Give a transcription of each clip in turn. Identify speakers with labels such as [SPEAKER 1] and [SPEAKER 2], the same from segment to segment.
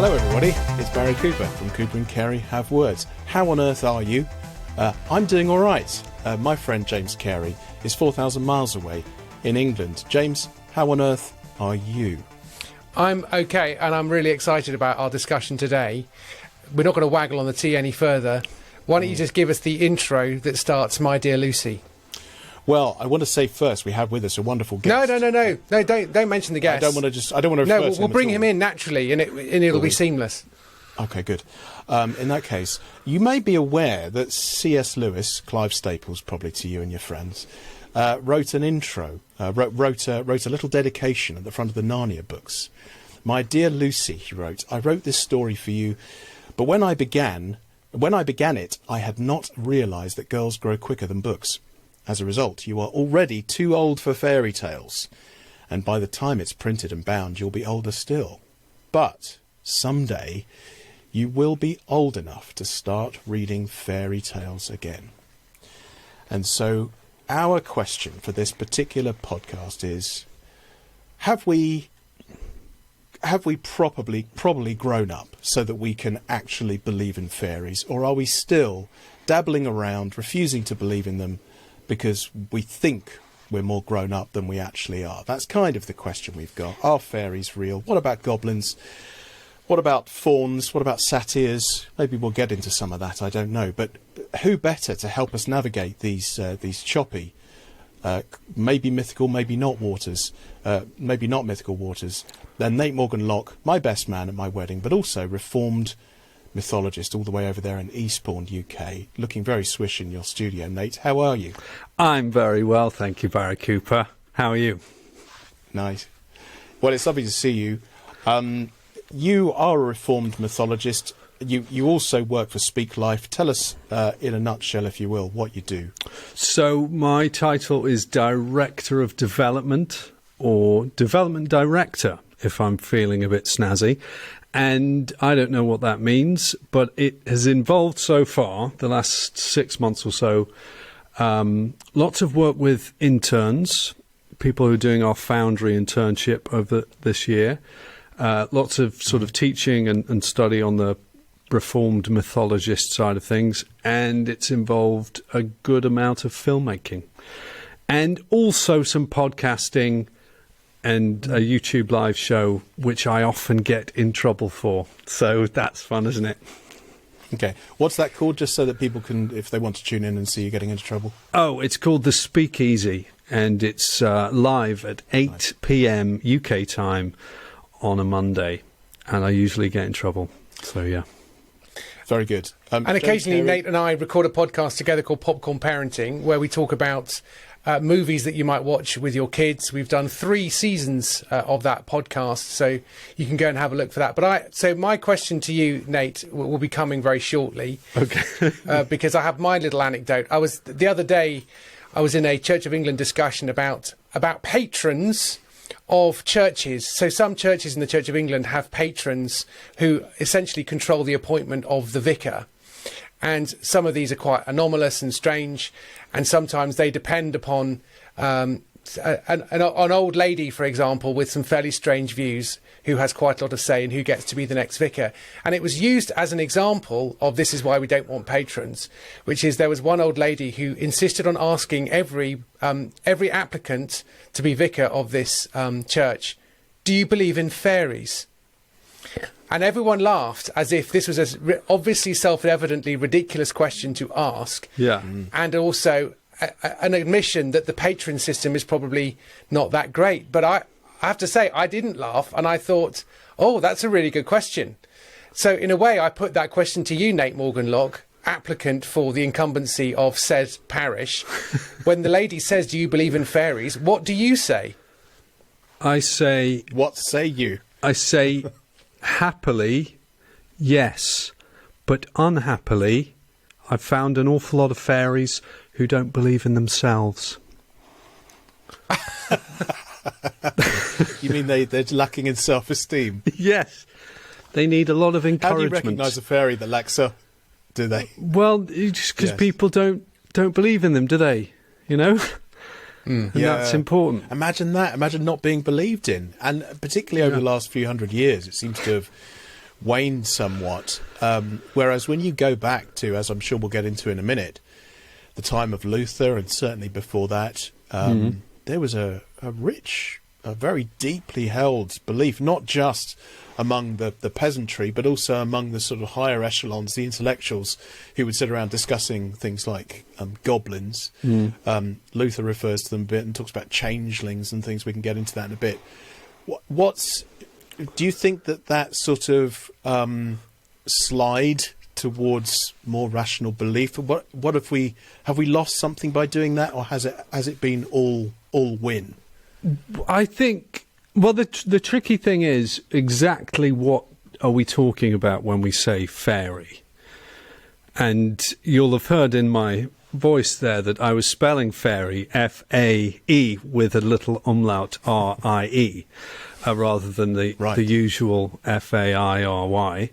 [SPEAKER 1] Hello everybody, it's Barry Cooper from Cooper Cary Have Words. How on earth are you? I'm doing alright. My friend James Cary is 4,000 miles away in England. James, how on earth are you?
[SPEAKER 2] I'm okay, and I'm really excited about our discussion today. We're not going to waggle on the tea any further. Why don't you just give us the intro that starts My Dear Lucy?
[SPEAKER 1] Well, I want to say first we have with us a wonderful guest.
[SPEAKER 2] No, don't mention the guest.
[SPEAKER 1] I don't want to refer to him.
[SPEAKER 2] We'll bring him in naturally, and it'll be seamless.
[SPEAKER 1] Okay, good. In that case, you may be aware that C.S. Lewis, Clive Staples, probably to you and your friends, wrote an intro, wrote a little dedication at the front of the Narnia books. My dear Lucy, he wrote, I wrote this story for you, but when I began it, I had not realised that girls grow quicker than books. As a result, you are already too old for fairy tales, and by the time it's printed and bound, you'll be older still. But someday, you will be old enough to start reading fairy tales again. And so, our question for this particular podcast is, have we probably grown up so that we can actually believe in fairies, or are we still dabbling around, refusing to believe in them, because we think we're more grown up than we actually are? That's kind of the question we've got. Are fairies real? What about goblins? What about fauns? What about satyrs? Maybe we'll get into some of that, I don't know. But who better to help us navigate these choppy, maybe mythical, maybe not mythical waters, than Nate Morgan Locke, my best man at my wedding, but also reformed mythologist all the way over there in Eastbourne, UK. Looking very swish in your studio, Nate. How are you?
[SPEAKER 3] I'm very well, thank you, Barry Cooper. How are you?
[SPEAKER 1] Nice. Well, it's lovely to see you. You are a reformed mythologist. You also work for Speak Life. Tell us, in a nutshell, if you will, what you do.
[SPEAKER 3] So my title is Director of Development, or Development Director, if I'm feeling a bit snazzy. And I don't know what that means, but it has involved so far, the last 6 months or so, lots of work with interns, people who are doing our Foundry internship over this year, lots of sort of teaching and study on the reformed mythologist side of things, and it's involved a good amount of filmmaking. And also some podcasting and a YouTube live show, which I often get in trouble for. So that's fun, isn't it?
[SPEAKER 1] Okay. What's that called, just so that people can, if they want to tune in and see you getting into trouble?
[SPEAKER 3] Oh, it's called The Speakeasy, and it's live at 8 p.m. UK time on a Monday, and I usually get in trouble. So, yeah.
[SPEAKER 1] Very good.
[SPEAKER 2] And occasionally Nate and I record a podcast together called Popcorn Parenting, where we talk about movies that you might watch with your kids. We've done 3 seasons of that podcast, so you can go and have a look for that. So my question to you, Nate, will be coming very shortly.
[SPEAKER 3] Okay.
[SPEAKER 2] Because I have my little anecdote. The other day, I was in a Church of England discussion about patrons of churches. So some churches in the Church of England have patrons who essentially control the appointment of the vicar. And some of these are quite anomalous and strange, and sometimes they depend upon an old lady, for example, with some fairly strange views, who has quite a lot of say in who gets to be the next vicar. And it was used as an example of this is why we don't want patrons, which is there was one old lady who insisted on asking every applicant to be vicar of this church, do you believe in fairies? And everyone laughed as if this was a obviously self-evidently ridiculous question to ask.
[SPEAKER 3] Yeah.
[SPEAKER 2] And also an admission that the patron system is probably not that great. But I have to say, I didn't laugh, and I thought, oh, that's a really good question. So in a way, I put that question to you, Nate Morgan Locke, applicant for the incumbency of said parish. When the lady says, do you believe in fairies? What do you say?
[SPEAKER 3] I say...
[SPEAKER 1] What say you?
[SPEAKER 3] I say... Happily, yes, but unhappily, I've found an awful lot of fairies who don't believe in themselves.
[SPEAKER 1] You mean they're lacking in self-esteem?
[SPEAKER 3] Yes, they need a lot of encouragement.
[SPEAKER 1] How do you recognise a fairy that lacks do they?
[SPEAKER 3] Well, just because people don't believe in them, do they? You know? And that's important.
[SPEAKER 1] Imagine that. Imagine not being believed in. And particularly over the last few hundred years, it seems to have waned somewhat. Whereas when you go back to, as I'm sure we'll get into in a minute, the time of Luther, and certainly before that, there was a rich, a very deeply held belief, not just among the peasantry, but also among the sort of higher echelons, the intellectuals, who would sit around discussing things like goblins. Luther refers to them a bit and talks about changelings and things. We can get into that in a bit. Do you think that sort of slide towards more rational belief? What have we lost something by doing that, or has it been all win?
[SPEAKER 3] I think, well, the tricky thing is exactly what are we talking about when we say fairy? And you'll have heard in my voice there that I was spelling fairy F-A-E with a little umlaut R-I-E rather than the usual F-A-I-R-Y.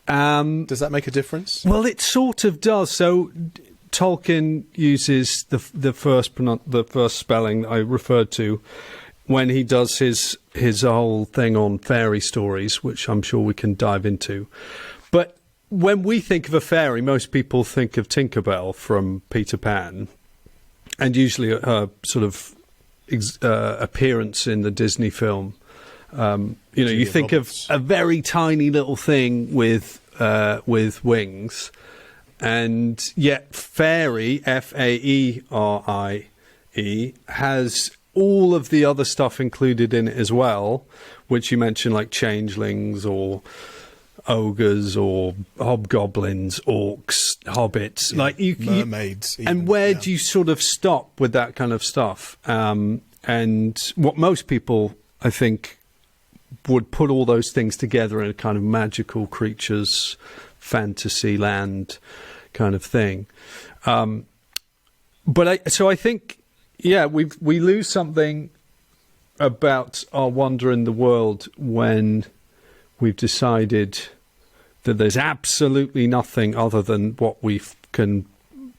[SPEAKER 1] Does that make a difference?
[SPEAKER 3] Well, it sort of does. So Tolkien uses the first spelling that I referred to when he does his whole thing on fairy stories, which I'm sure we can dive into. But when we think of a fairy, most people think of Tinkerbell from Peter Pan, and usually her sort of appearance in the Disney film. You think of a very tiny little thing with wings. And yet fairy, F-A-E-R-I-E, has all of the other stuff included in it as well, which you mentioned, like changelings or ogres or hobgoblins, orcs, hobbits,
[SPEAKER 1] mermaids.
[SPEAKER 3] And where do you sort of stop with that kind of stuff? And what most people, I think, would put all those things together in a kind of magical creatures, fantasy land kind of thing. I think, we lose something about our wonder in the world when we've decided that there's absolutely nothing other than what we can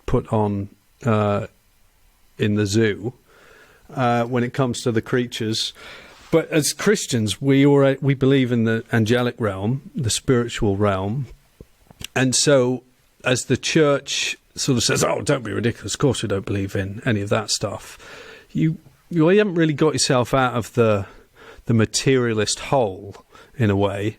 [SPEAKER 3] put on in the zoo when it comes to the creatures. But as Christians, we believe in the angelic realm, the spiritual realm. And so as the church sort of says, oh, don't be ridiculous, of course we don't believe in any of that stuff, you haven't really got yourself out of the materialist hole, in a way,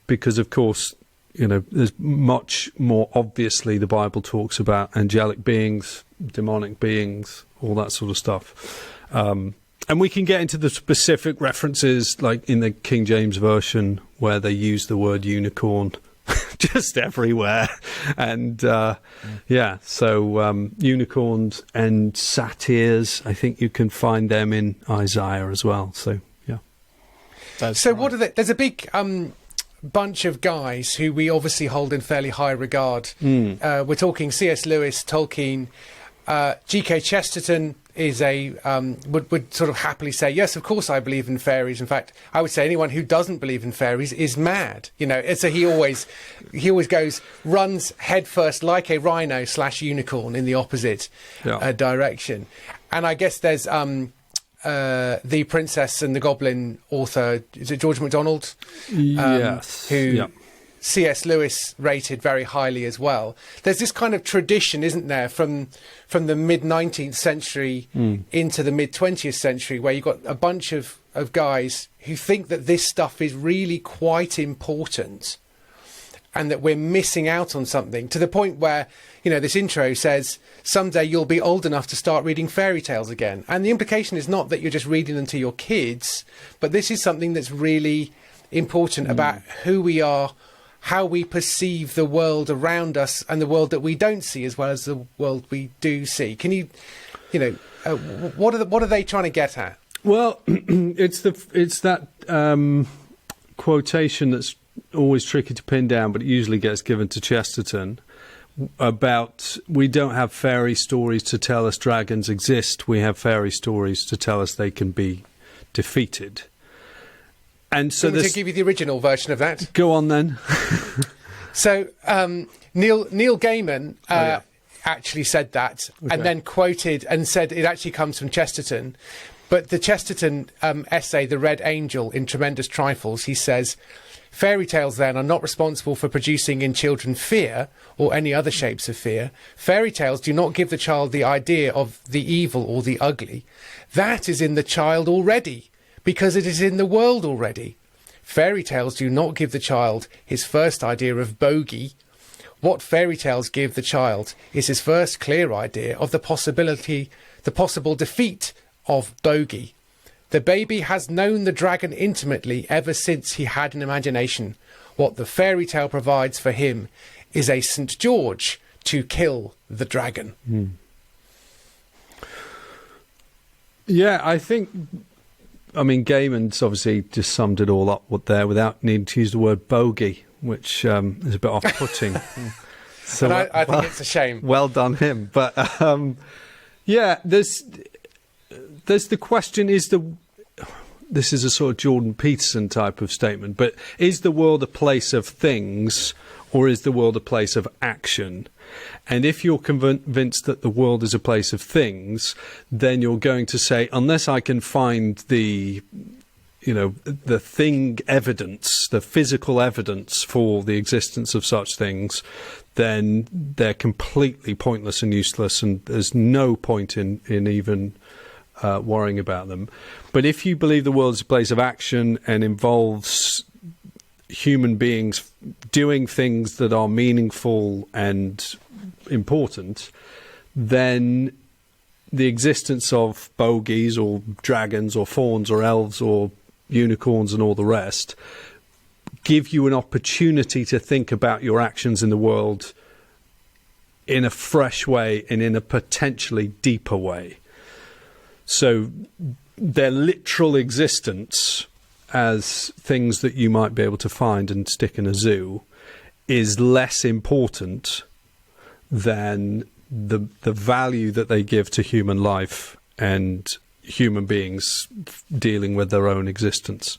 [SPEAKER 3] because, of course, there's much more obviously the Bible talks about angelic beings, demonic beings, all that sort of stuff. And we can get into the specific references, like in the King James Version, where they use the word unicorn just everywhere. And, so unicorns and satyrs, I think you can find them in Isaiah as well. So, yeah.
[SPEAKER 2] So what are they? There's a big bunch of guys who we obviously hold in fairly high regard. We're talking C.S. Lewis, Tolkien, G.K. Chesterton is would sort of happily say, yes, of course I believe in fairies. In fact, I would say anyone who doesn't believe in fairies is mad. So he always runs headfirst like a rhino / unicorn in the opposite direction. And I guess there's the Princess and the Goblin author, is it George MacDonald?
[SPEAKER 3] Yes.
[SPEAKER 2] Who C.S. Lewis rated very highly as well. There's this kind of tradition, isn't there, from the mid-19th century into the mid-20th century, where you've got a bunch of guys who think that this stuff is really quite important and that we're missing out on something, to the point where, this intro says, someday you'll be old enough to start reading fairy tales again. And the implication is not that you're just reading them to your kids, but this is something that's really important about who we are, how we perceive the world around us and the world that we don't see as well as the world we do see. Can you, what are they trying to get at?
[SPEAKER 3] Well, it's that quotation that's always tricky to pin down, but it usually gets given to Chesterton, about we don't have fairy stories to tell us dragons exist. We have fairy stories to tell us they can be defeated. And so
[SPEAKER 2] to give you the original version of that.
[SPEAKER 3] Go on then.
[SPEAKER 2] So Neil Gaiman actually said that, and then quoted and said it actually comes from Chesterton. But the Chesterton essay, The Red Angel, in Tremendous Trifles, he says, fairy tales then are not responsible for producing in children fear or any other shapes of fear. Fairy tales do not give the child the idea of the evil or the ugly. That is in the child already, because it is in the world already. Fairy tales do not give the child his first idea of bogey. What fairy tales give the child is his first clear idea of the possible defeat of bogey. The baby has known the dragon intimately ever since he had an imagination. What the fairy tale provides for him is a St. George to kill the dragon.
[SPEAKER 3] Yeah, I mean, Gaiman's obviously just summed it all up there without needing to use the word bogey, which is a bit off-putting.
[SPEAKER 2] So I think it's a shame.
[SPEAKER 3] Well done him. But yeah, there's the question, this is a sort of Jordan Peterson type of statement, but is the world a place of things or is the world a place of action? And if you're convinced that the world is a place of things, then you're going to say, unless I can find the thing evidence, the physical evidence for the existence of such things, then they're completely pointless and useless, and there's no point in even worrying about them. But if you believe the world is a place of action and involves human beings doing things that are meaningful and important, then the existence of bogies or dragons or fauns or elves or unicorns and all the rest give you an opportunity to think about your actions in the world in a fresh way and in a potentially deeper way. So their literal existence as things that you might be able to find and stick in a zoo is less important than the value that they give to human life and human beings dealing with their own existence.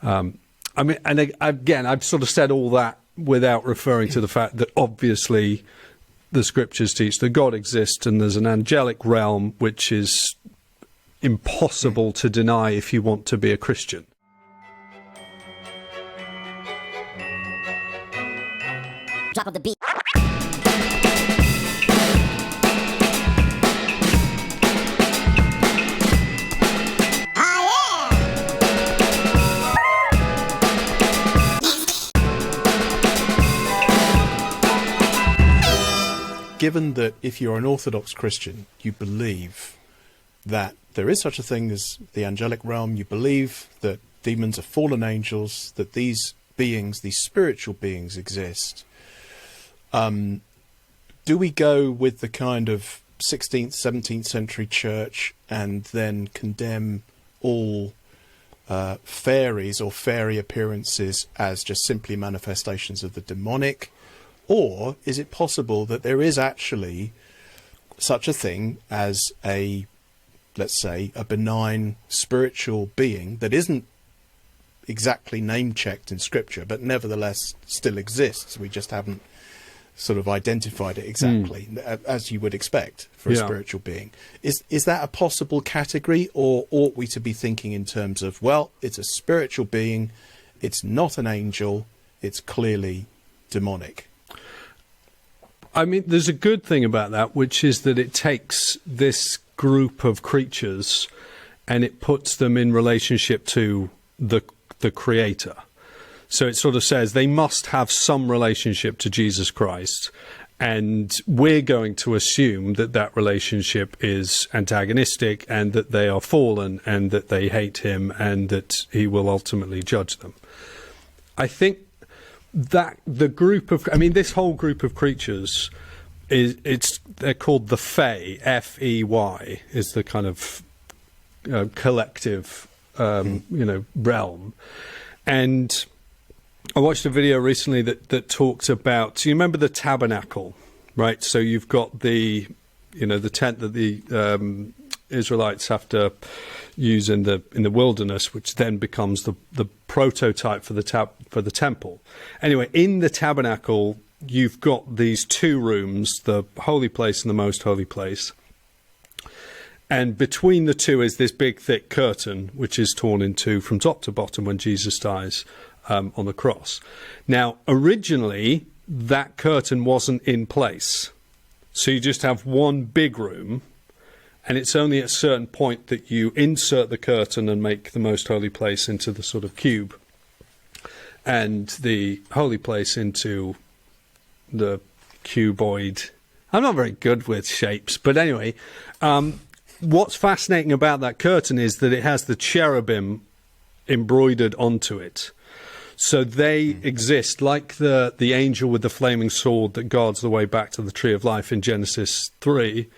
[SPEAKER 3] I mean, and again, I've sort of said all that without referring to the fact that obviously the scriptures teach that God exists and there's an angelic realm which is impossible to deny if you want to be a Christian.
[SPEAKER 4] Drop of the beat.
[SPEAKER 1] Given that if you're an Orthodox Christian, you believe that there is such a thing as the angelic realm, you believe that demons are fallen angels, that these beings, these spiritual beings exist, do we go with the kind of 16th, 17th century church and then condemn all fairies or fairy appearances as just simply manifestations of the demonic? Or is it possible that there is actually such a thing as a, let's say, a benign spiritual being that isn't exactly name-checked in Scripture, but nevertheless still exists? We just haven't sort of identified it exactly, as you would expect for a spiritual being. Is that a possible category, or ought we to be thinking in terms of, well, it's a spiritual being, it's not an angel, it's clearly demonic?
[SPEAKER 3] I mean, there's a good thing about that, which is that it takes this group of creatures and it puts them in relationship to the creator. So it sort of says they must have some relationship to Jesus Christ, and we're going to assume that that relationship is antagonistic and that they are fallen and that they hate him and that he will ultimately judge them. I think that the group of, I mean, this whole group of creatures they're called the Fae, F-E-Y, is the kind of collective, realm. And I watched a video recently that talks about, so you remember the Tabernacle, right? So you've got the tent that the Israelites have to use in the wilderness, which then becomes the prototype for the temple. Anyway, in the Tabernacle, you've got these two rooms, the holy place and the most holy place. And between the two is this big, thick curtain, which is torn in two from top to bottom when Jesus dies on the cross. Now, originally, that curtain wasn't in place. So you just have one big room, and it's only at a certain point that you insert the curtain and make the most holy place into the sort of cube, and the holy place into the cuboid. I'm not very good with shapes, but anyway, what's fascinating about that curtain is that it has the cherubim embroidered onto it. So they exist like the angel with the flaming sword that guards the way back to the tree of life in Genesis 3.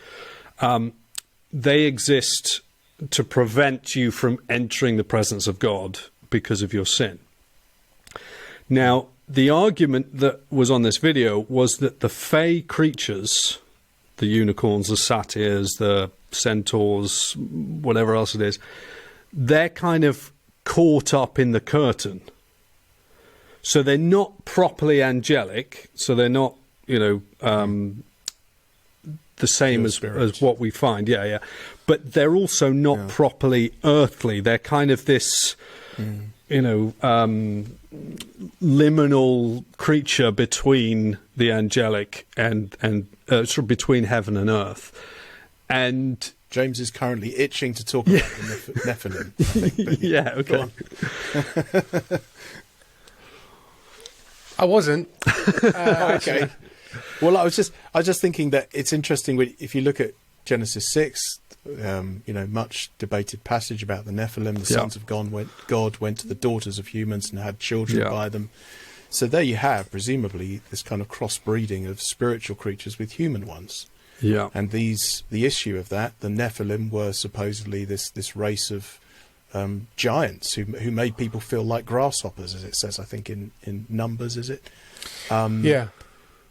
[SPEAKER 3] They exist to prevent you from entering the presence of God because of your sin. Now, the argument that was on this video was that the fey creatures, the unicorns, the satyrs, the centaurs, whatever else it is, they're kind of caught up in the curtain. So they're not properly angelic, so they're not, the same as what we find, but they're also not properly earthly. They're kind of this, liminal creature between the angelic and sort of between heaven and earth. And
[SPEAKER 1] James is currently itching to talk about the Nephilim. I think,
[SPEAKER 3] yeah, okay.
[SPEAKER 2] I wasn't.
[SPEAKER 1] Okay. Well, I was just thinking that it's interesting if you look at Genesis 6, much debated passage about the Nephilim. The sons of God went to the daughters of humans and had children by them. So there you have, presumably, this kind of crossbreeding of spiritual creatures with human ones.
[SPEAKER 3] Yeah.
[SPEAKER 1] And the issue of that, the Nephilim were supposedly this race of giants who made people feel like grasshoppers, as it says, I think, in Numbers, is it?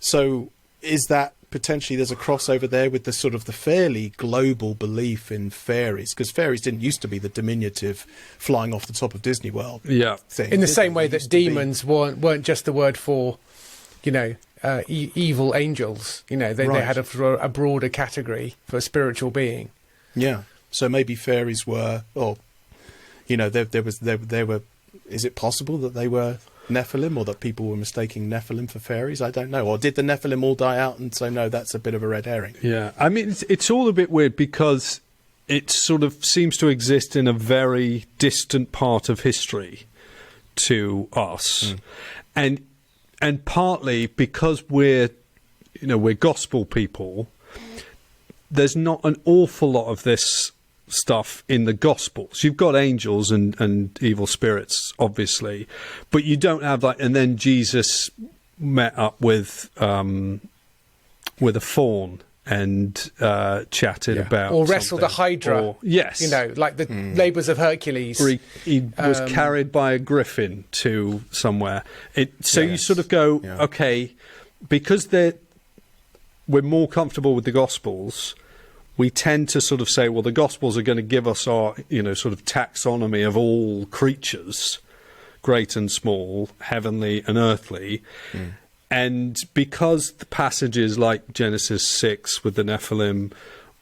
[SPEAKER 1] So is that potentially there's a crossover there with the sort of the fairly global belief in fairies? Because fairies didn't used to be the diminutive flying off the top of Disney World thing.
[SPEAKER 2] In the same way that demons weren't just the word for, evil angels. They had a broader category for a spiritual being.
[SPEAKER 1] Yeah. So maybe fairies were, there were. Is it possible that they were Nephilim, or that people were mistaking Nephilim for fairies? I don't know. Or did the Nephilim all die out and so no, that's a bit of a red herring?
[SPEAKER 3] Yeah, I mean, it's all a bit weird because it sort of seems to exist in a very distant part of history to us, and partly because we're gospel people. There's not an awful lot of this stuff in the Gospels. You've got angels and evil spirits, obviously, but you don't have and then Jesus met up with a fawn and chatted about,
[SPEAKER 2] or wrestled
[SPEAKER 3] something.
[SPEAKER 2] a hydra,
[SPEAKER 3] or, yes,
[SPEAKER 2] like the labours of Hercules,
[SPEAKER 3] or he was carried by a griffin to somewhere. You sort of go, okay, because we're more comfortable with the Gospels, we tend to sort of say, well, the Gospels are going to give us our, sort of taxonomy of all creatures, great and small, heavenly and earthly. And because the passages like Genesis 6 with the Nephilim,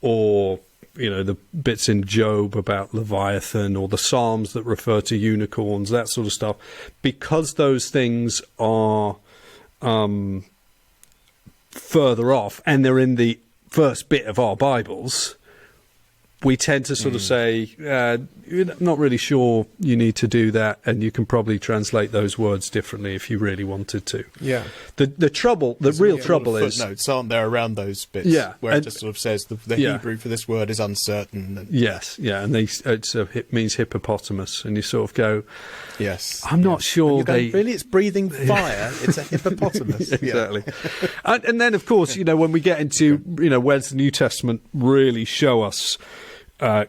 [SPEAKER 3] or, the bits in Job about Leviathan, or the Psalms that refer to unicorns, that sort of stuff, because those things are further off and they're in the first bit of our Bibles, we tend to sort of say, you're not really sure you need to do that, and you can probably translate those words differently if you really wanted to. Yeah. The real trouble is
[SPEAKER 1] footnotes, aren't there, around those bits?
[SPEAKER 3] Yeah,
[SPEAKER 1] where it just sort of says the Hebrew for this word is uncertain. And,
[SPEAKER 3] yes, and it means hippopotamus, and you sort of go,
[SPEAKER 1] yes,
[SPEAKER 3] I'm not sure
[SPEAKER 1] really, it's breathing fire. It's a hippopotamus.
[SPEAKER 3] Exactly. And then, of course, when we get into where's the New Testament really show us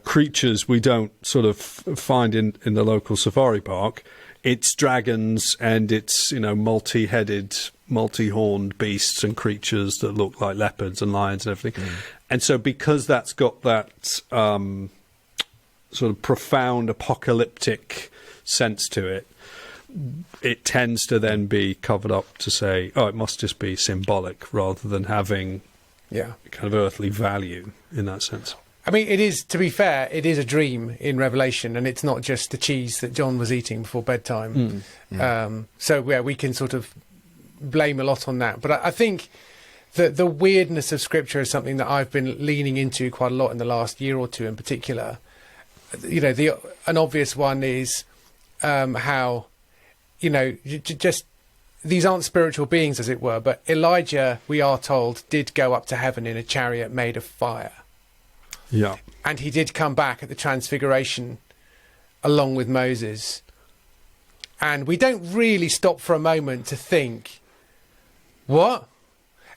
[SPEAKER 3] creatures we don't sort of find in the local safari park, it's dragons and it's multi-headed, multi-horned beasts and creatures that look like leopards and lions and everything. And so because that's got that sort of profound apocalyptic sense to it, it tends to then be covered up to say, it must just be symbolic rather than having kind of earthly value in that sense.
[SPEAKER 2] I mean, it is, to be fair, it is a dream in Revelation, and it's not just the cheese that John was eating before bedtime. So, yeah, we can sort of blame a lot on that. But I think that the weirdness of Scripture is something that I've been leaning into quite a lot in the last year or two in particular. You know, an obvious one is how, you know, just these aren't spiritual beings, as it were, but Elijah, we are told, did go up to heaven in a chariot made of fire.
[SPEAKER 3] Yeah.
[SPEAKER 2] And he did come back at the Transfiguration along with Moses. And we don't really stop for a moment to think, what?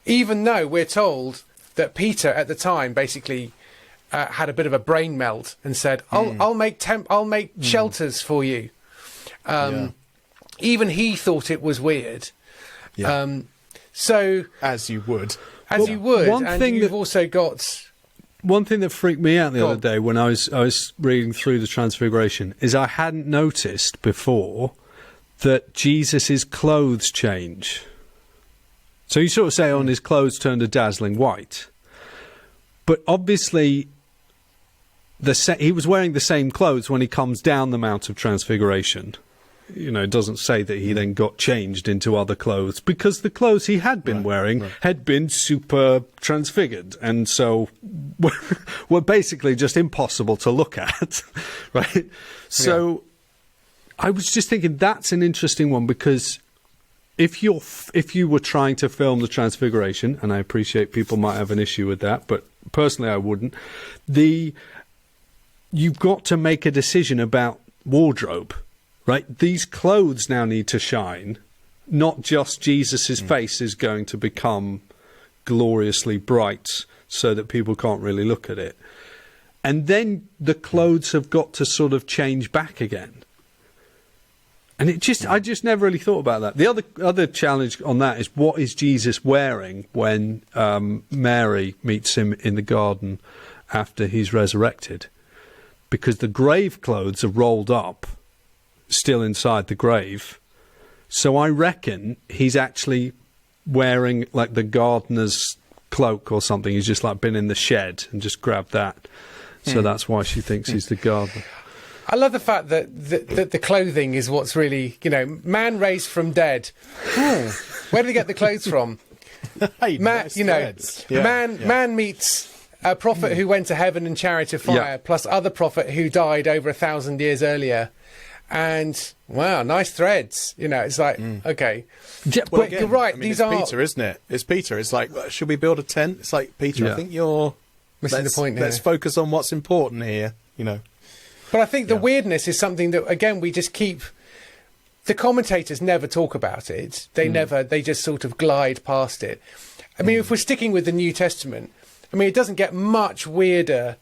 [SPEAKER 2] Even though we're told that Peter at the time basically had a bit of a brain melt and said, I'll make shelters for you. Even he thought it was weird.
[SPEAKER 1] Yeah.
[SPEAKER 2] So
[SPEAKER 1] As you would.
[SPEAKER 2] you would.
[SPEAKER 3] One
[SPEAKER 2] and
[SPEAKER 3] thing
[SPEAKER 2] you've
[SPEAKER 3] that-
[SPEAKER 2] also got...
[SPEAKER 3] One thing that freaked me out the
[SPEAKER 2] Go
[SPEAKER 3] other
[SPEAKER 2] on.
[SPEAKER 3] day when I was reading through the Transfiguration is I hadn't noticed before that Jesus' clothes change. So you sort of say, his clothes turned a dazzling white. But obviously, he was wearing the same clothes when he comes down the Mount of Transfiguration. You know, it doesn't say that he then got changed into other clothes, because the clothes he had been wearing had been super transfigured, and so were basically just impossible to look at, right? So I was just thinking that's an interesting one, because if you were trying to film the Transfiguration, and I appreciate people might have an issue with that, but personally I wouldn't, you've got to make a decision about wardrobe. Right, these clothes now need to shine. Not just Jesus's face is going to become gloriously bright so that people can't really look at it. And then the clothes have got to sort of change back again. And I just never really thought about that. The other challenge on that is, what is Jesus wearing when Mary meets him in the garden after he's resurrected? Because the grave clothes are rolled up, still inside the grave. So I reckon he's actually wearing like the gardener's cloak or something. He's just like been in the shed and just grabbed that. So that's why she thinks he's the gardener.
[SPEAKER 2] I love the fact that the clothing is what's really, you know, man raised from dead. Where did he get the clothes from?
[SPEAKER 1] Hey,
[SPEAKER 2] Man,
[SPEAKER 1] nice
[SPEAKER 2] you know,
[SPEAKER 1] threads. Yeah,
[SPEAKER 2] man meets a prophet who went to heaven in chariot of fire, plus other prophet who died over 1,000 years earlier. And wow, nice threads. You know, it's like, okay.
[SPEAKER 3] Yeah,
[SPEAKER 1] Well,
[SPEAKER 2] But
[SPEAKER 1] again,
[SPEAKER 2] you're right,
[SPEAKER 1] I mean,
[SPEAKER 2] these
[SPEAKER 1] it's
[SPEAKER 2] are...
[SPEAKER 1] Peter, isn't it? It's Peter. It's like, should we build a tent? It's like, Peter,
[SPEAKER 3] Yeah.
[SPEAKER 1] I think you're
[SPEAKER 2] Missing the point here.
[SPEAKER 1] Let's focus on what's important here, you know.
[SPEAKER 2] But I think the weirdness is something that, again, we just keep... The commentators never talk about it. They just sort of glide past it. I mean, if we're sticking with the New Testament, I mean, it doesn't get much weirder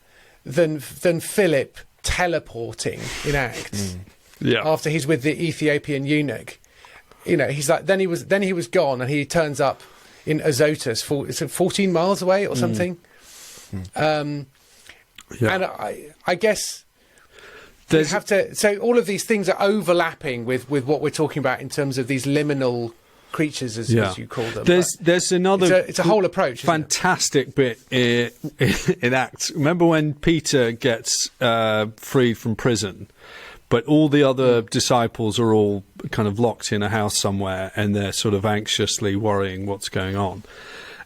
[SPEAKER 2] than Philip teleporting in Acts. After he's with the Ethiopian eunuch. You know, he's like, then he was gone, and he turns up in Azotus, 14 miles away or something. And I guess we have to... So all of these things are overlapping with what we're talking about in terms of these liminal creatures, as you call them.
[SPEAKER 3] There's another...
[SPEAKER 2] It's a whole approach, isn't it?
[SPEAKER 3] fantastic bit in Acts. Remember when Peter gets freed from prison, but all the other disciples are all kind of locked in a house somewhere, and they're sort of anxiously worrying what's going on.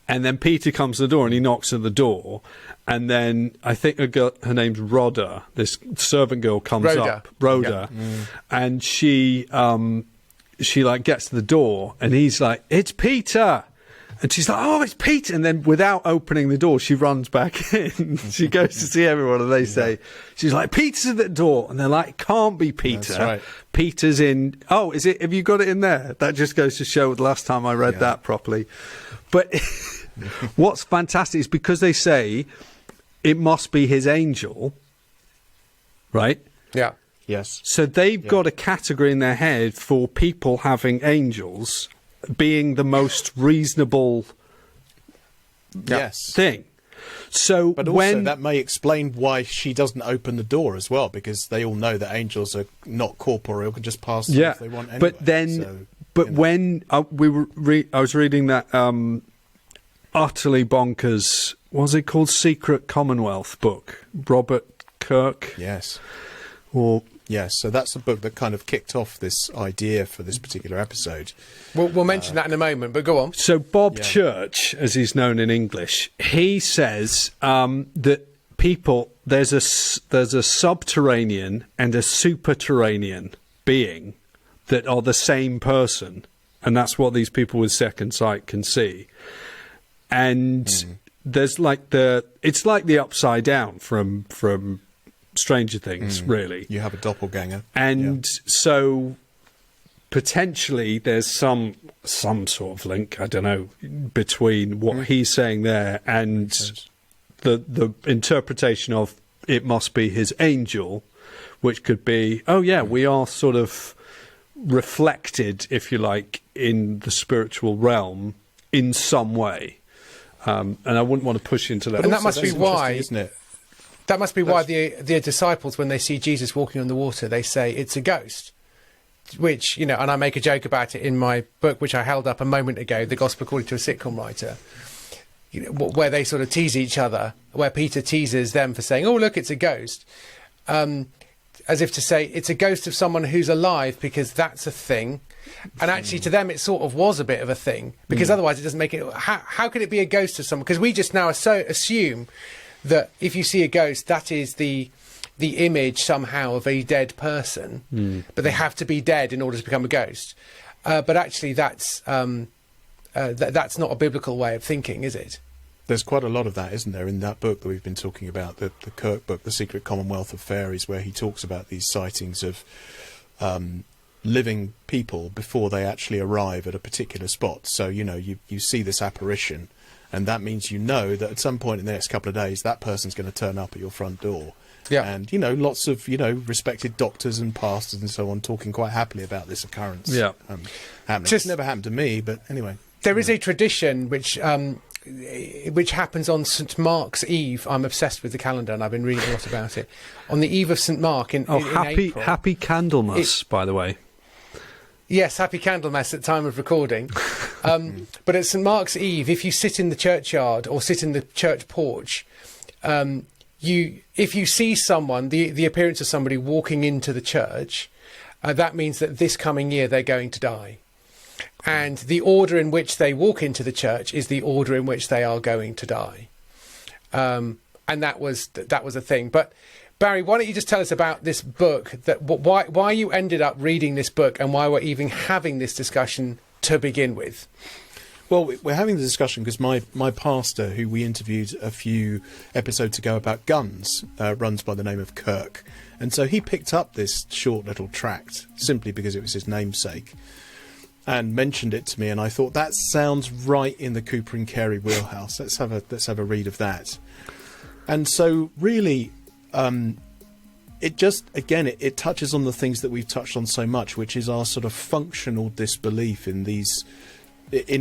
[SPEAKER 3] And then Peter comes to the door and he knocks at the door. And then I think a girl, her name's Rhoda, this servant girl comes up, Rhoda, and she like gets to the door, and he's like, "It's Peter," and she's like, "Oh, it's Peter!" And then without opening the door, she runs back in. She goes to see everyone, and they say, she's like, "Peter's at the door," and they're like, "It can't be Peter.
[SPEAKER 1] That's right.
[SPEAKER 3] Peter's in." Oh, is it? Have you got it in there? That just goes to show the last time I read that properly. But what's fantastic is because they say it must be his angel, right?
[SPEAKER 2] Yeah.
[SPEAKER 1] Yes.
[SPEAKER 3] So they've got a category in their head for people having angels being the most reasonable
[SPEAKER 1] Yes.
[SPEAKER 3] thing. So
[SPEAKER 1] But also that may explain why she doesn't open the door as well, because they all know that angels are not corporeal, can just pass through if they want anyway.
[SPEAKER 3] But then,
[SPEAKER 1] So,
[SPEAKER 3] when I was reading that utterly bonkers was it called Secret Commonwealth book? Robert Kirk?
[SPEAKER 1] Yes.
[SPEAKER 3] Or
[SPEAKER 1] Yes, so that's the book that kind of kicked off this idea for this particular episode.
[SPEAKER 2] We'll mention that in a moment, but go on.
[SPEAKER 3] So Bob Church, as he's known in English, he says that people there's a subterranean and a superterranean being that are the same person, and that's what these people with second sight can see. And there's it's like the upside down from Stranger Things, really.
[SPEAKER 1] You have a doppelganger.
[SPEAKER 3] And so potentially there's some sort of link, I don't know, between what he's saying there and the interpretation of it must be his angel, which could be, we are sort of reflected, if you like, in the spiritual realm in some way. And I wouldn't want to push into that.
[SPEAKER 2] And that must be why,
[SPEAKER 1] isn't it?
[SPEAKER 2] That must be why the disciples, when they see Jesus walking on the water, they say it's a ghost. Which, and I make a joke about it in my book, which I held up a moment ago, The Gospel According to a Sitcom Writer, where they sort of tease each other, where Peter teases them for saying, oh, look, it's a ghost. As if to say, it's a ghost of someone who's alive, because that's a thing. And actually, to them, it sort of was a bit of a thing, because otherwise it doesn't make it... How could it be a ghost of someone? Because we just now assume that if you see a ghost, that is the image somehow of a dead person, but they have to be dead in order to become a ghost. But actually, that's not a biblical way of thinking, is it?
[SPEAKER 1] There's quite a lot of that, isn't there, in that book that we've been talking about, the Kirk book, The Secret Commonwealth of Fairies, where he talks about these sightings of living people before they actually arrive at a particular spot. So, you see this apparition, and that means that at some point in the next couple of days, that person's going to turn up at your front door.
[SPEAKER 2] Yeah.
[SPEAKER 1] And, lots of, respected doctors and pastors and so on talking quite happily about this occurrence happening. It's never happened to me, but anyway.
[SPEAKER 2] There is a tradition which happens on St. Mark's Eve. I'm obsessed with the calendar, and I've been reading a lot about it. On the eve of St. Mark in April.
[SPEAKER 3] Happy Candlemas, by the way.
[SPEAKER 2] Yes, happy Candlemas at time of recording. But at St. Mark's Eve, if you sit in the churchyard or sit in the church porch, if you see someone, the appearance of somebody walking into the church, that means that this coming year they're going to die. And the order in which they walk into the church is the order in which they are going to die. And that was a thing. But Barry, why don't you just tell us about this book, why you ended up reading this book and why we're even having this discussion to begin with?
[SPEAKER 1] Well, we're having the discussion because my pastor, who we interviewed a few episodes ago about guns, runs by the name of Kirk. And so he picked up this short little tract simply because it was his namesake and mentioned it to me. And I thought, that sounds right in the Cooper and Cary wheelhouse. Let's have a read of that. And so really... it just, again, it touches on the things that we've touched on so much, which is our sort of functional disbelief in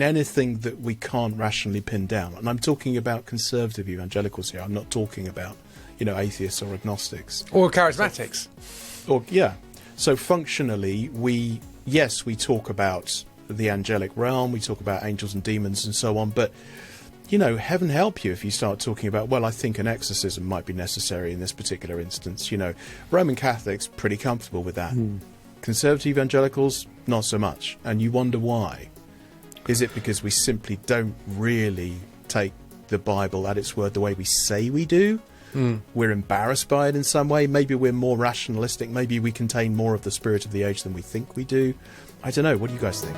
[SPEAKER 1] anything that we can't rationally pin down. And I'm talking about conservative evangelicals here. I'm not talking about, atheists or agnostics.
[SPEAKER 2] Or charismatics.
[SPEAKER 1] So functionally, we talk about the angelic realm, we talk about angels and demons and so on, but heaven help you if you start talking about, I think an exorcism might be necessary in this particular instance. Roman Catholics, pretty comfortable with that. Conservative evangelicals, not so much. And you wonder why. Is it because we simply don't really take the Bible at its word the way we say we do? We're embarrassed by it in some way. Maybe we're more rationalistic. Maybe we contain more of the spirit of the age than we think we do. I don't know. What do you guys think?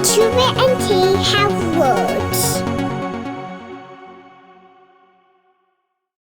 [SPEAKER 5] Tuba and T have words.